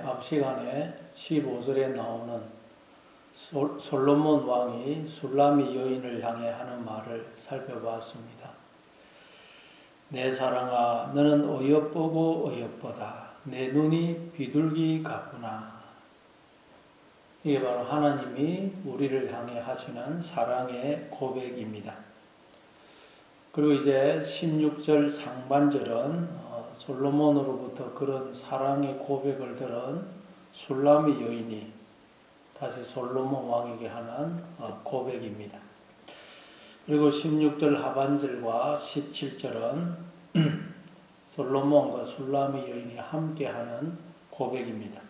앞 시간에 15절에 나오는 솔로몬 왕이 술람미 여인을 향해 하는 말을 살펴보았습니다. 내 사랑아, 너는 어여쁘고 어여쁘다. 내 눈이 비둘기 같구나. 이게 바로 하나님이 우리를 향해 하시는 사랑의 고백입니다. 그리고 이제 16절 상반절은 솔로몬으로부터 그런 사랑의 고백을 들은 술람미 여인이 다시 솔로몬 왕에게 하는 고백입니다. 그리고 16절 하반절과 17절은 솔로몬과 술람미 여인이 함께하는 고백입니다.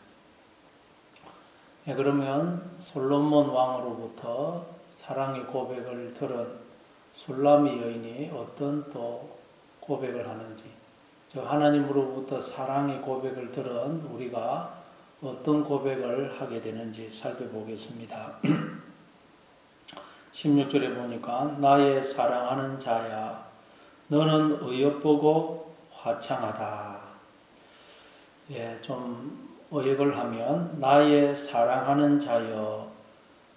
그러면 솔로몬 왕으로부터 사랑의 고백을 들은 술람미 여인이 어떤 또 고백을 하는지, 즉 하나님으로부터 사랑의 고백을 들은 우리가 어떤 고백을 하게 되는지 살펴보겠습니다. 16절에 보니까 나의 사랑하는 자야, 너는 어여쁘고 화창하다. 좀 어역을 하면 나의 사랑하는 자여,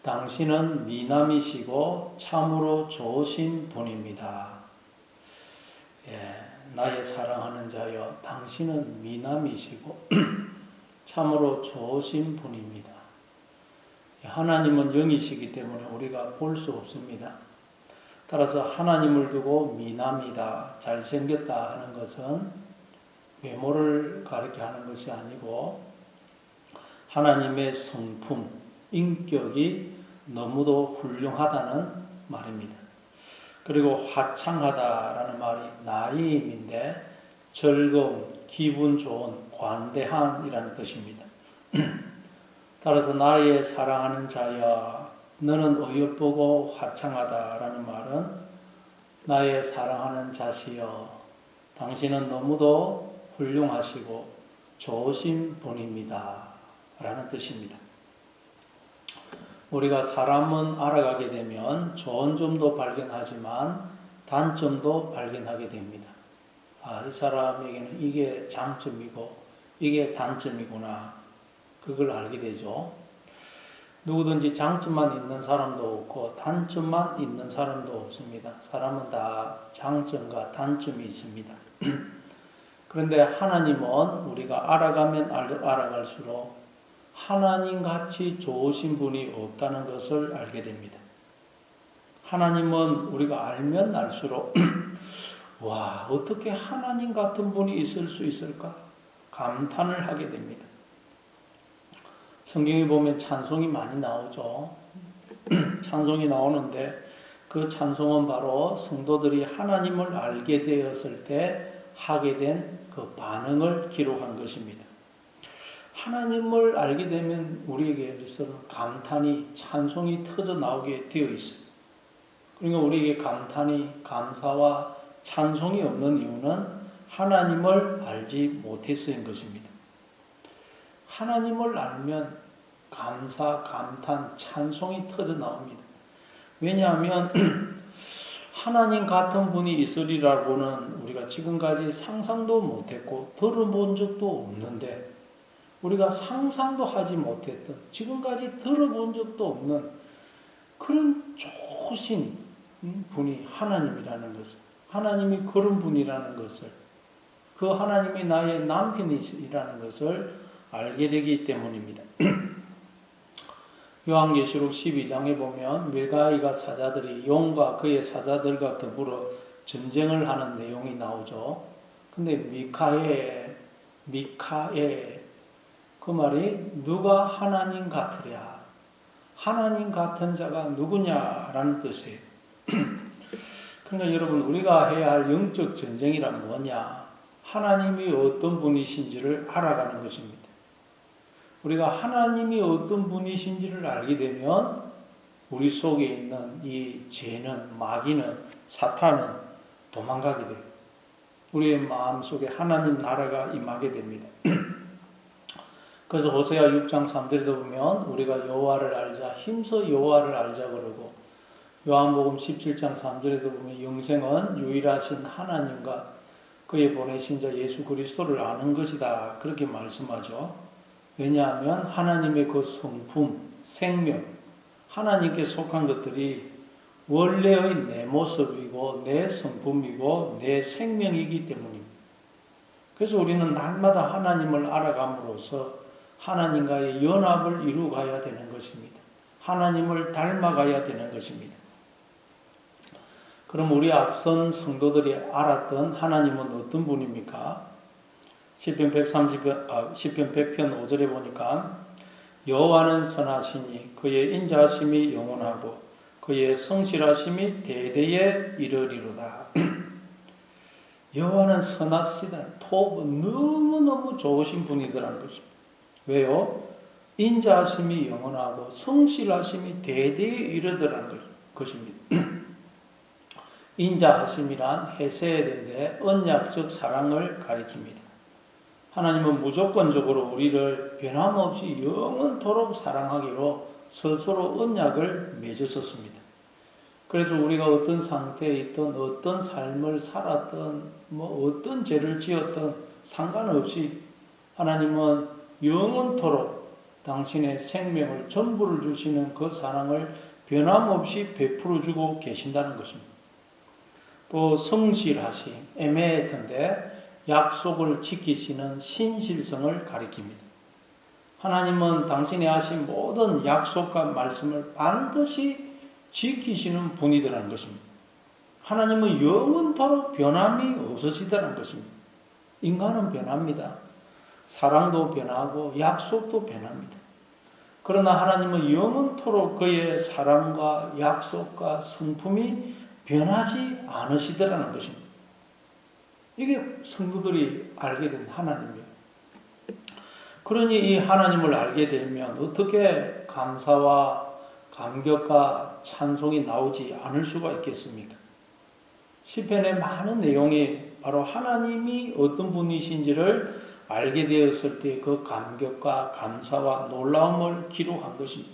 당신은 미남이시고 참으로 좋으신 분입니다. 나의 사랑하는 자여, 당신은 미남이시고 참으로 좋으신 분입니다. 하나님은 영이시기 때문에 우리가 볼 수 없습니다. 따라서 하나님을 두고 미남이다, 잘생겼다 하는 것은 외모를 가리켜 하는 것이 아니고 하나님의 성품, 인격이 너무도 훌륭하다는 말입니다. 그리고 화창하다라는 말이 나이임인데 즐거운, 기분 좋은, 관대한이라는 뜻입니다. 따라서 나의 사랑하는 자야, 너는 어여쁘고 화창하다라는 말은 나의 사랑하는 자시여, 당신은 너무도 훌륭하시고 좋으신 분입니다 라는 뜻입니다. 우리가 사람은 알아가게 되면 좋은 점도 발견하지만 단점도 발견하게 됩니다. 이 사람에게는 이게 장점이고 이게 단점이구나, 그걸 알게 되죠. 누구든지 장점만 있는 사람도 없고 단점만 있는 사람도 없습니다. 사람은 다 장점과 단점이 있습니다. 그런데 하나님은 우리가 알아가면 알아갈수록 하나님같이 좋으신 분이 없다는 것을 알게 됩니다. 하나님은 우리가 알면 알수록 와, 어떻게 하나님 같은 분이 있을 수 있을까? 감탄을 하게 됩니다. 성경에 보면 찬송이 많이 나오죠. 찬송이 나오는데 그 찬송은 바로 성도들이 하나님을 알게 되었을 때 하게 된 그 반응을 기록한 것입니다. 하나님을 알게 되면 우리에게서는 감탄이, 찬송이 터져 나오게 되어 있습니다. 그러니까 우리에게 감탄이, 감사와 찬송이 없는 이유는 하나님을 알지 못해서인 것입니다. 하나님을 알면 감사, 감탄, 찬송이 터져 나옵니다. 왜냐하면 하나님 같은 분이 있으리라고는 우리가 지금까지 상상도 못했고 들어본 적도 없는데, 우리가 상상도 하지 못했던, 지금까지 들어본 적도 없는 그런 좋으신 분이 하나님이라는 것을, 하나님이 그런 분이라는 것을, 그 하나님이 나의 남편이라는 것을 알게 되기 때문입니다. 요한계시록 12장에 보면 밀가이가 사자들이 용과 그의 사자들과 더불어 전쟁을 하는 내용이 나오죠. 근데 미카엘, 그 말이 누가 하나님 같으랴, 하나님 같은 자가 누구냐라는 뜻이에요. 그러니까 여러분, 우리가 해야 할 영적 전쟁이란 뭐냐? 하나님이 어떤 분이신지를 알아가는 것입니다. 우리가 하나님이 어떤 분이신지를 알게 되면 우리 속에 있는 이 죄는, 마귀는, 사탄은 도망가게 돼요. 우리의 마음속에 하나님 나라가 임하게 됩니다. 그래서 호세아 6장 3절에도 보면 우리가 여호와를 알자, 힘써 여호와를 알자 그러고, 요한복음 17장 3절에도 보면 영생은 유일하신 하나님과 그의 보내신 자 예수 그리스도를 아는 것이다, 그렇게 말씀하죠. 왜냐하면 하나님의 그 성품, 생명, 하나님께 속한 것들이 원래의 내 모습이고 내 성품이고 내 생명이기 때문입니다. 그래서 우리는 날마다 하나님을 알아감으로써 하나님과의 연합을 이루어가야 되는 것입니다. 하나님을 닮아가야 되는 것입니다. 그럼 우리 앞선 성도들이 알았던 하나님은 어떤 분입니까? 시편 100편 5절에 보니까 여호와는 선하시니 그의 인자하심이 영원하고 그의 성실하심이 대대에 이르리로다. 여호와는 선하시다. 너무너무 좋으신 분이더라는 것입니다. 왜요? 인자하심이 영원하고 성실하심이 대대에 이르더라는 것입니다. 인자하심이란 헤세드인데 언약적 사랑을 가리킵니다. 하나님은 무조건적으로 우리를 변함없이 영원토록 사랑하기로 스스로 언약을 맺으셨습니다. 그래서 우리가 어떤 상태에 있든 어떤 삶을 살았든 어떤 죄를 지었든 상관없이 하나님은 영원토록 당신의 생명을 전부를 주시는 그 사랑을 변함없이 베풀어 주고 계신다는 것입니다. 또 성실하심, 애매했던데 약속을 지키시는 신실성을 가리킵니다. 하나님은 당신이 하신 모든 약속과 말씀을 반드시 지키시는 분이더라는 것입니다. 하나님은 영원토록 변함이 없으시다는 것입니다. 인간은 변합니다. 사랑도 변하고 약속도 변합니다. 그러나 하나님은 영원토록 그의 사랑과 약속과 성품이 변하지 않으시더라는 것입니다. 이게 성도들이 알게 된 하나님이에요. 그러니 이 하나님을 알게 되면 어떻게 감사와 감격과 찬송이 나오지 않을 수가 있겠습니까? 시편의 많은 내용이 바로 하나님이 어떤 분이신지를 알게 되었을 때 그 감격과 감사와 놀라움을 기록한 것입니다.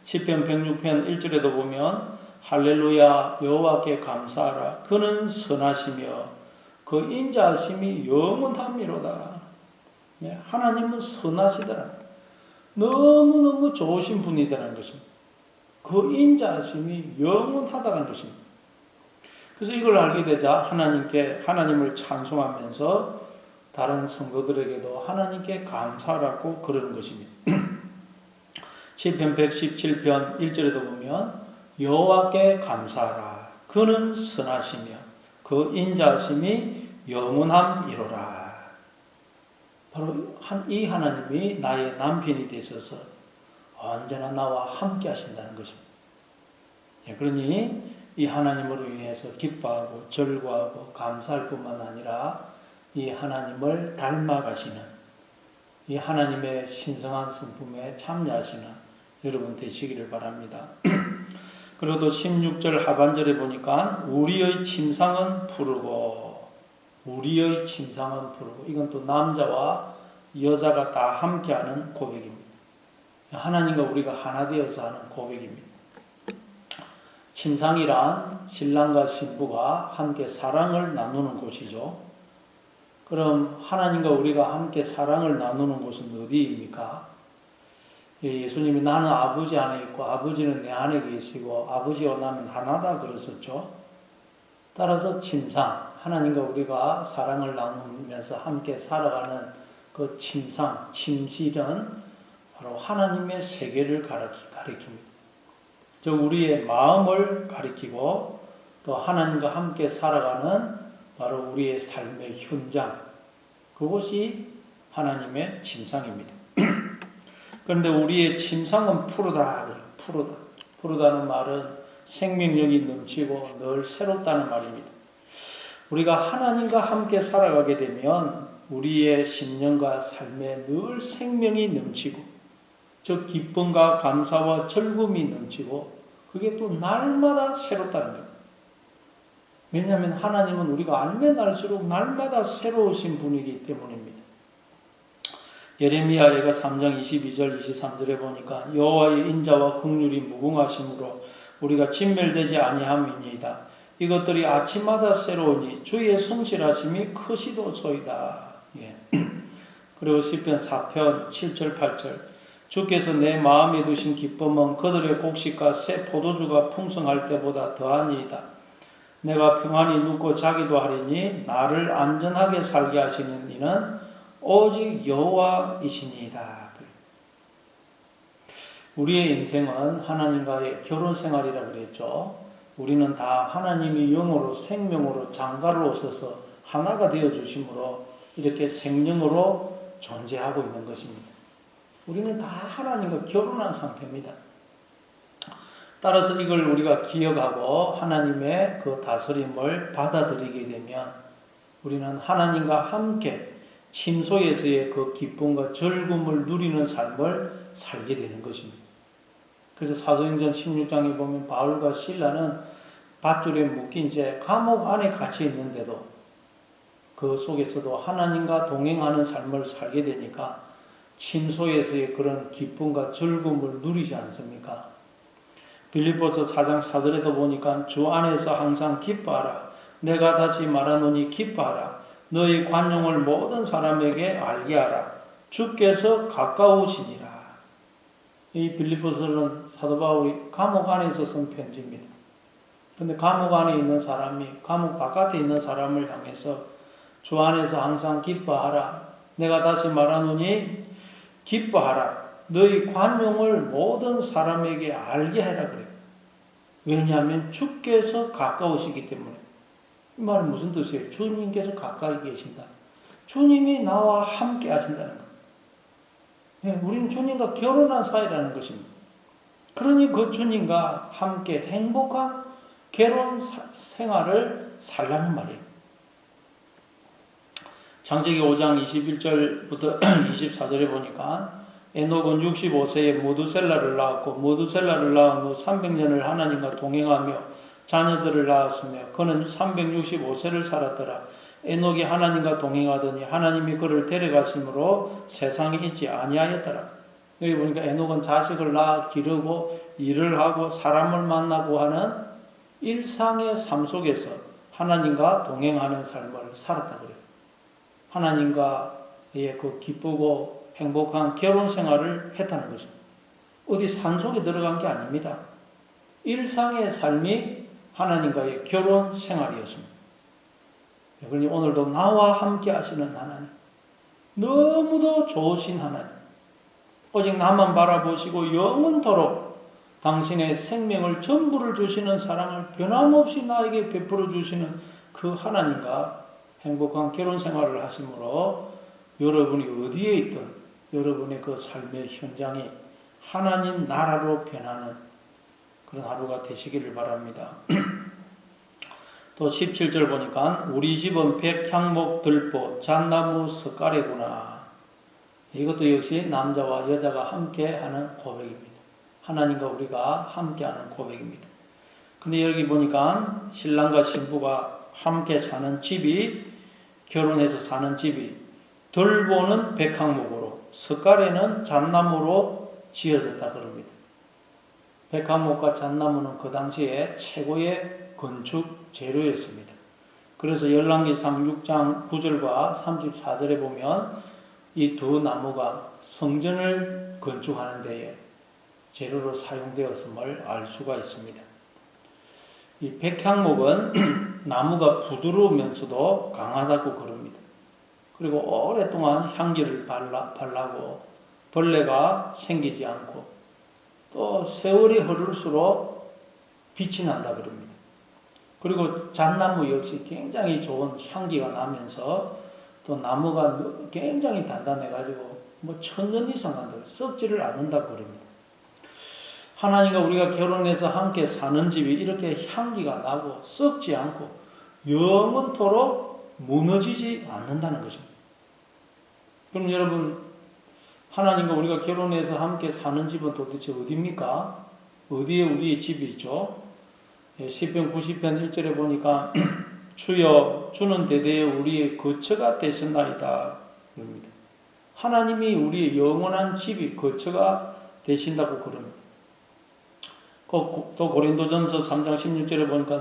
시편 106편 1절에도 보면 할렐루야 여호와께 감사하라 그는 선하시며 그 인자하심이 영원함이로다. 하나님은 선하시더라. 너무너무 좋으신 분이라는 것입니다. 그 인자하심이 영원하다는 것입니다. 그래서 이걸 알게 되자 하나님을 찬송하면서 다른 성도들에게도 하나님께 감사하라고 그러는 것입니다. 시편 117편 1절에도 보면 여호와께 감사하라 그는 선하시며 그 인자하심이 영원함이로라. 바로 이 하나님이 나의 남편이 되셔서 언제나 나와 함께 하신다는 것입니다. 그러니 이 하나님으로 인해서 기뻐하고 절구하고 감사할 뿐만 아니라 이 하나님을 닮아가시는 이 하나님의 신성한 성품에 참여하시는 여러분 되시기를 바랍니다. 그리고 또 16절 하반절에 보니까 우리의 침상은 푸르고 이건 또 남자와 여자가 다 함께하는 고백입니다. 하나님과 우리가 하나 되어서 하는 고백입니다. 침상이란 신랑과 신부가 함께 사랑을 나누는 곳이죠. 그럼 하나님과 우리가 함께 사랑을 나누는 곳은 어디입니까? 예수님이 나는 아버지 안에 있고 아버지는 내 안에 계시고 아버지와 나는 하나다 그러셨죠. 따라서 침상, 하나님과 우리가 사랑을 나누면서 함께 살아가는 그 침상, 침실은 바로 하나님의 세계를 가리킵니다. 즉 우리의 마음을 가리키고 또 하나님과 함께 살아가는 바로 우리의 삶의 현장, 그것이 하나님의 침상입니다. 그런데 우리의 침상은 푸르다. 푸르다는 말은 생명력이 넘치고 늘 새롭다는 말입니다. 우리가 하나님과 함께 살아가게 되면 우리의 심령과 삶에 늘 생명이 넘치고 즉 기쁨과 감사와 즐거움이 넘치고 그게 또 날마다 새롭다는 거예요. 왜냐하면 하나님은 우리가 알면 알수록 날마다 새로우신 분이기 때문입니다. 예레미야가 3장 22절 23절에 보니까 여호와의 인자와 긍휼이 무궁하심으로 우리가 진멸되지 아니함이니이다. 이것들이 아침마다 새로우니 주의 성실하심이 크시도소이다. 그리고 시편 4편 7절 8절 주께서 내 마음에 두신 기쁨은 그들의 곡식과 새 포도주가 풍성할 때보다 더하니이다. 내가 평안히 눕고 자기도 하리니 나를 안전하게 살게 하시는 이는 오직 여호와이시니이다. 우리의 인생은 하나님과의 결혼 생활이라고 그랬죠. 우리는 다 하나님이 영으로 생명으로 장가를 오셔서 하나가 되어 주심으로 이렇게 생명으로 존재하고 있는 것입니다. 우리는 다 하나님과 결혼한 상태입니다. 따라서 이걸 우리가 기억하고 하나님의 그 다스림을 받아들이게 되면 우리는 하나님과 함께 침소에서의 그 기쁨과 즐거움을 누리는 삶을 살게 되는 것입니다. 그래서 사도행전 16장에 보면 바울과 실라는 밧줄에 묶인 채 감옥 안에 갇혀 있는데도 그 속에서도 하나님과 동행하는 삶을 살게 되니까 침소에서의 그런 기쁨과 즐거움을 누리지 않습니까? 빌립보서 4장 4절에도 보니까 주 안에서 항상 기뻐하라. 내가 다시 말하노니 기뻐하라. 너희 관용을 모든 사람에게 알게 하라. 주께서 가까우시니라. 이 빌립보서는 사도 바울이 감옥 안에서 쓴 편지입니다. 근데 감옥 안에 있는 사람이 감옥 바깥에 있는 사람을 향해서 주 안에서 항상 기뻐하라. 내가 다시 말하노니 기뻐하라. 너희 관용을 모든 사람에게 알게 하라 그래요. 왜냐하면 주께서 가까우시기 때문에. 이 말은 무슨 뜻이에요? 주님께서 가까이 계신다. 주님이 나와 함께 하신다는 것. 우리는 주님과 결혼한 사이라는 것입니다. 그러니 그 주님과 함께 행복한 결혼 생활을 살라는 말이에요. 창세기 5장 21절부터 24절에 보니까 에녹은 65세에 모두셀라를 낳았고 모두셀라를 낳은 후 300년을 하나님과 동행하며 자녀들을 낳았으며 그는 365세를 살았더라. 에녹이 하나님과 동행하더니 하나님이 그를 데려가심으로 세상에 있지 아니하였더라. 여기 보니까 에녹은 자식을 낳아 기르고 일을 하고 사람을 만나고 하는 일상의 삶 속에서 하나님과 동행하는 삶을 살았다 그래요. 하나님과의 그 기쁘고 행복한 결혼 생활을 했다는 거죠. 어디 산속에 들어간 게 아닙니다. 일상의 삶이 하나님과의 결혼 생활이었습니다. 그러니 오늘도 나와 함께 하시는 하나님, 너무도 좋으신 하나님, 오직 나만 바라보시고 영원토록 당신의 생명을 전부를 주시는 사랑을 변함없이 나에게 베풀어 주시는 그 하나님과 행복한 결혼 생활을 하심으로 여러분이 어디에 있든 여러분의 그 삶의 현장이 하나님 나라로 변하는 그런 하루가 되시기를 바랍니다. 또 17절 보니까 우리 집은 백향목 들보 잣나무 석가래구나. 이것도 역시 남자와 여자가 함께하는 고백입니다. 하나님과 우리가 함께하는 고백입니다. 근데 여기 보니까 신랑과 신부가 함께 사는 집이 결혼해서 사는 집이 들보는 백향목으로 석가래는 잣나무로 지어졌다 그럽니다. 백향목과 잣나무는 그 당시에 최고의 건축 재료였습니다. 그래서 열왕기상 6장 9절과 34절에 보면 이 두 나무가 성전을 건축하는 데에 재료로 사용되었음을 알 수가 있습니다. 이 백향목은 나무가 부드러우면서도 강하다고 그럽니다. 그리고 오랫동안 향기를 발라고 벌레가 생기지 않고 또 세월이 흐를수록 빛이 난다 그럽니다. 그리고 잣나무 역시 굉장히 좋은 향기가 나면서 또 나무가 굉장히 단단해가지고 뭐 1000년 이상 간다고 썩지를 않는다고 그럽니다. 하나님과 우리가 결혼해서 함께 사는 집이 이렇게 향기가 나고 썩지 않고 영원토록 무너지지 않는다는 것입니다. 그럼 여러분, 하나님과 우리가 결혼해서 함께 사는 집은 도대체 어디입니까? 어디에 우리의 집이 있죠? 시편 90편 1절에 보니까 주여 주는 대대에 우리의 거처가 되셨나이다 그럽니다. 하나님이 우리의 영원한 집이 거처가 되신다고 그럽니다. 또 고린도전서 3장 16절에 보니까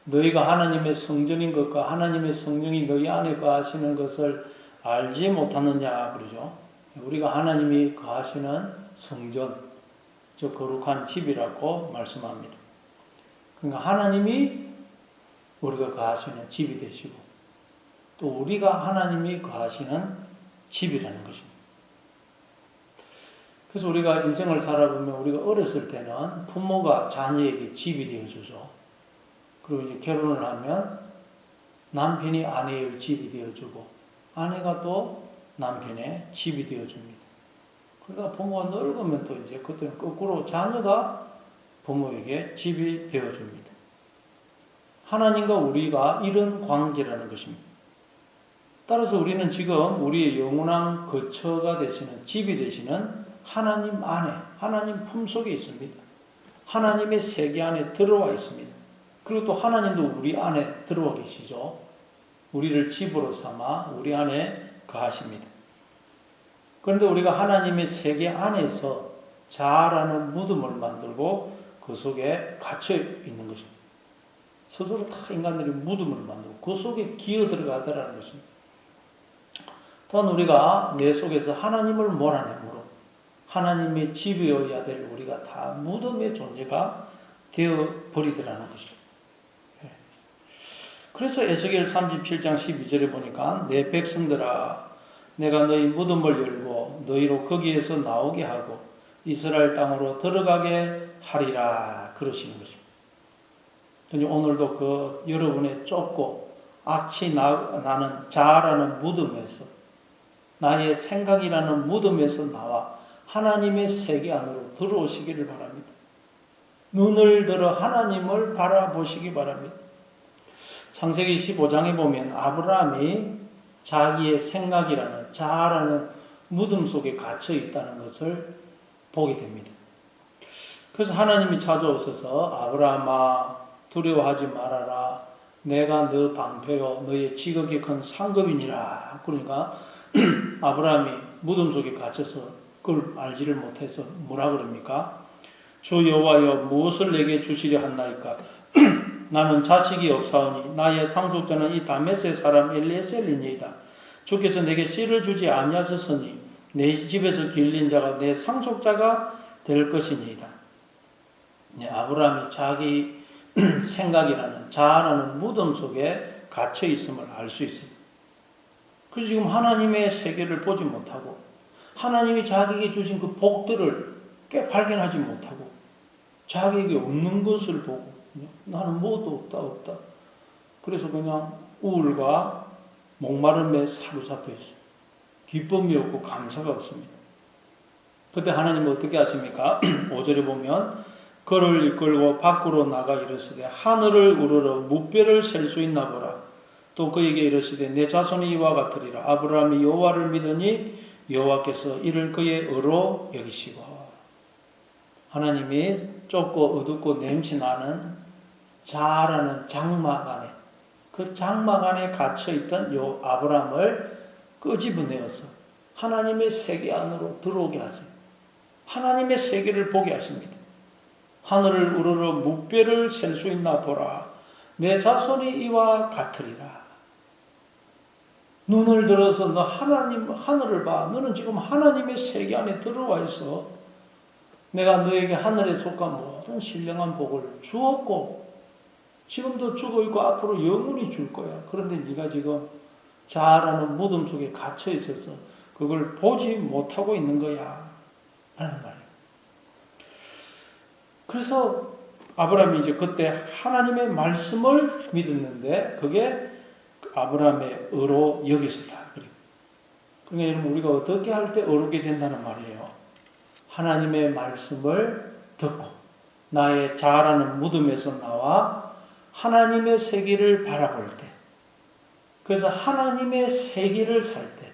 너희가 하나님의 성전인 것과 하나님의 성령이 너희 안에 거하시는 것을 알지 못하느냐 그러죠. 우리가 하나님이 거하시는 성전, 저 거룩한 집이라고 말씀합니다. 그러니까 하나님이 우리가 거하시는 집이 되시고 또 우리가 하나님이 거하시는 집이라는 것입니다. 그래서 우리가 인생을 살아보면 우리가 어렸을 때는 부모가 자녀에게 집이 되어주죠. 그리고 이제 결혼을 하면 남편이 아내의 집이 되어주고 아내가 또 남편의 집이 되어줍니다. 그러다 부모가 늙으면 또 이제 그때는 거꾸로 자녀가 부모에게 집이 되어줍니다. 하나님과 우리가 이런 관계라는 것입니다. 따라서 우리는 지금 우리의 영원한 거처가 되시는 집이 되시는 하나님 안에, 하나님 품속에 있습니다. 하나님의 세계 안에 들어와 있습니다. 그리고 또 하나님도 우리 안에 들어와 계시죠. 우리를 집으로 삼아 우리 안에 거하십니다. 그런데 우리가 하나님의 세계 안에서 자라는 무덤을 만들고 그 속에 갇혀 있는 것입니다. 스스로 다 인간들이 무덤을 만들고 그 속에 기어 들어가더라는 것입니다. 또한 우리가 내 속에서 하나님을 몰아내므로 하나님의 집이어야 될 우리가 다 무덤의 존재가 되어버리더라는 것입니다. 그래서 에스겔 37장 12절에 보니까 내 백성들아 내가 너희 무덤을 열고 너희로 거기에서 나오게 하고 이스라엘 땅으로 들어가게 하리라 그러시는 것입니다. 오늘도 그 여러분의 좁고 악취 나는 자아라는 무덤에서 나의 생각이라는 무덤에서 나와 하나님의 세계 안으로 들어오시기를 바랍니다. 눈을 들어 하나님을 바라보시기 바랍니다. 창세기 15장에 보면 아브라함이 자기의 생각이라는 자아라는 무덤 속에 갇혀 있다는 것을 보게 됩니다. 그래서 하나님이 찾아오셔서 아브라함아 두려워하지 말아라. 내가 너 방패요 너의 지극히 큰 상급이니라. 그러니까 아브라함이 무덤 속에 갇혀서 그걸 알지를 못해서 뭐라 그럽니까? 주 여호와여 무엇을 내게 주시려 한나이까? 나는 자식이 없사오니 나의 상속자는 이 다메섹 사람 엘리에셀이니이다. 주께서 내게 씨를 주지 아니하셨으니 내 집에서 길린 자가 내 상속자가 될 것이니이다. 아브라함이 자기 생각이라는 자아라는 무덤 속에 갇혀 있음을 알 수 있습니다. 그래서 지금 하나님의 세계를 보지 못하고 하나님이 자기에게 주신 그 복들을 발견하지 못하고 자기에게 없는 것을 보고 나는 뭐도 없다. 그래서 그냥 우울과 목마름에 사로잡혀 있어요. 기쁨이 없고 감사가 없습니다. 그때 하나님은 어떻게 하십니까? 5절에 보면 그를 이끌고 밖으로 나가 이르시되 하늘을 우러러 무뼈를 셀 수 있나 보라. 또 그에게 이르시되 내 자손이 이와 같으리라. 아브라함이 여호와를 믿으니 여호와께서 이를 그의 의로 여기시고. 하나님이 좁고 어둡고 냄새나는 자라는 장막 안에 그 장막 안에 갇혀있던 요 아브라함을 끄집어내어서 하나님의 세계 안으로 들어오게 하세요. 하나님의 세계를 보게 하십니다. 하늘을 우러러 무뼈를 셀 수 있나 보라. 내 자손이 이와 같으리라. 눈을 들어서 너 하나님 하늘을 봐. 너는 지금 하나님의 세계 안에 들어와 있어. 내가 너에게 하늘에 속한 모든 신령한 복을 주었고 지금도 주고 있고 앞으로 영원히 줄 거야. 그런데 네가 지금 자아라는 무덤 속에 갇혀 있어서 그걸 보지 못하고 있는 거야. 라는 말이에요. 그래서 아브라함이 이제 그때 하나님의 말씀을 믿었는데 그게 아브라함의 의로 여기서다. 그러니까 여러분 우리가 어떻게 할 때 의롭게 된다는 말이에요. 하나님의 말씀을 듣고 나의 자아라는 무덤에서 나와 하나님의 세계를 바라볼 때, 그래서 하나님의 세계를 살 때,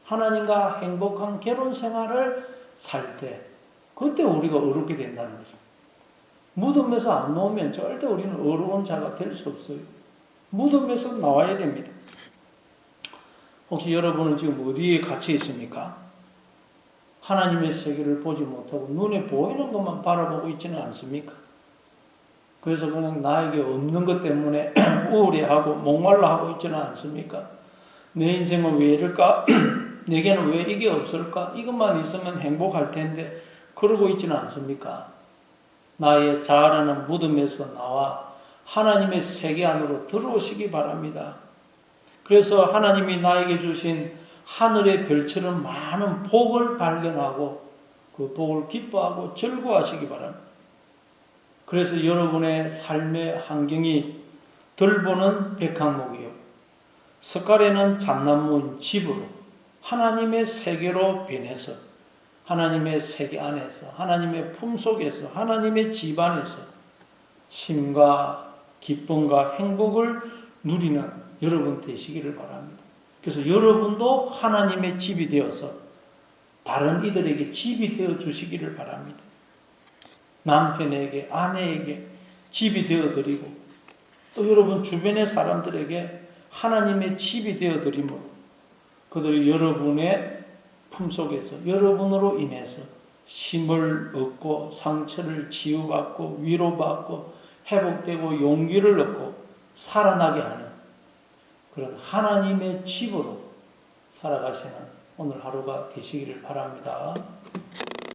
하나님과 행복한 결혼 생활을 살 때, 그때 우리가 의롭게 된다는 거죠. 무덤에서 안 나오면 절대 우리는 의로운 자가 될 수 없어요. 무덤에서 나와야 됩니다. 혹시 여러분은 지금 어디에 갇혀 있습니까? 하나님의 세계를 보지 못하고 눈에 보이는 것만 바라보고 있지는 않습니까? 그래서 그냥 나에게 없는 것 때문에 우울해하고 목말라하고 있지는 않습니까? 내 인생은 왜 이럴까? 내게는 왜 이게 없을까? 이것만 있으면 행복할 텐데 그러고 있지는 않습니까? 나의 자아라는 무덤에서 나와 하나님의 세계 안으로 들어오시기 바랍니다. 그래서 하나님이 나에게 주신 하늘의 별처럼 많은 복을 발견하고 그 복을 기뻐하고 즐거워하시기 바랍니다. 그래서 여러분의 삶의 환경이 들보는 백향목이요, 석가래는 잣나무인 집으로 하나님의 세계로 변해서 하나님의 세계 안에서 하나님의 품속에서 하나님의 집 안에서 쉼과 기쁨과 행복을 누리는 여러분 되시기를 바랍니다. 그래서 여러분도 하나님의 집이 되어서 다른 이들에게 집이 되어 주시기를 바랍니다. 남편에게, 아내에게 집이 되어 드리고 또 여러분 주변의 사람들에게 하나님의 집이 되어 드림으로 그들이 여러분의 품속에서 여러분으로 인해서 힘을 얻고 상처를 치유받고 위로받고 회복되고 용기를 얻고 살아나게 하는 그런 하나님의 집으로 살아가시는 오늘 하루가 되시기를 바랍니다.